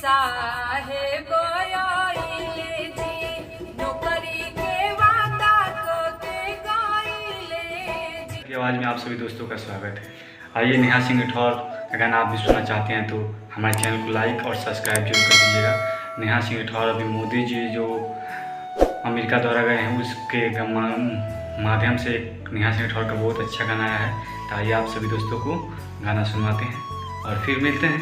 साहेब आइले जी, नौकरी के वादा के गइले जी। की आवाज़ में आप सभी दोस्तों का स्वागत है। आइए नेहा सिंह राठौर का गाना आप भी सुनना चाहते हैं तो हमारे चैनल को लाइक और सब्सक्राइब जरूर कर दीजिएगा। नेहा सिंह राठौर अभी मोदी जी जो अमेरिका दौरा गए हैं उसके माध्यम से नेहा सिंह राठौर का बहुत अच्छा गाना आया है। तो आइए आप सभी दोस्तों को गाना सुनवाते हैं और फिर मिलते हैं।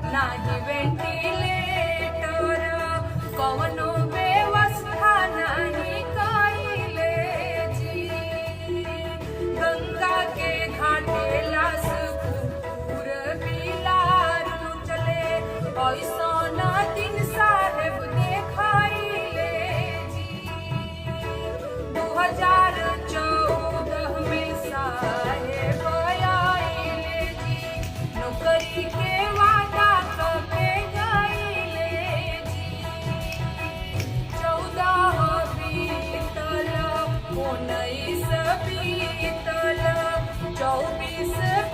नाही वेंटिलेटर कौनो व्यवस्था नहीं कइले जी, गंगा के घाटे लाश कुकुर बिलार चले ऐसन दिन साहेब देखइले जी। 2014 में साहेब आइले जी, नौकरी के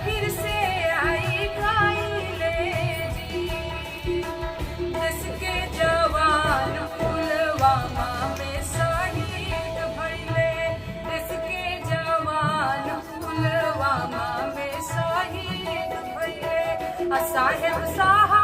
फिर से आई गइले जी। देश के जवान पुलवामा में शहीद भइले, देश के जवान पुलवामा में शहीद भइले। साहेब साहब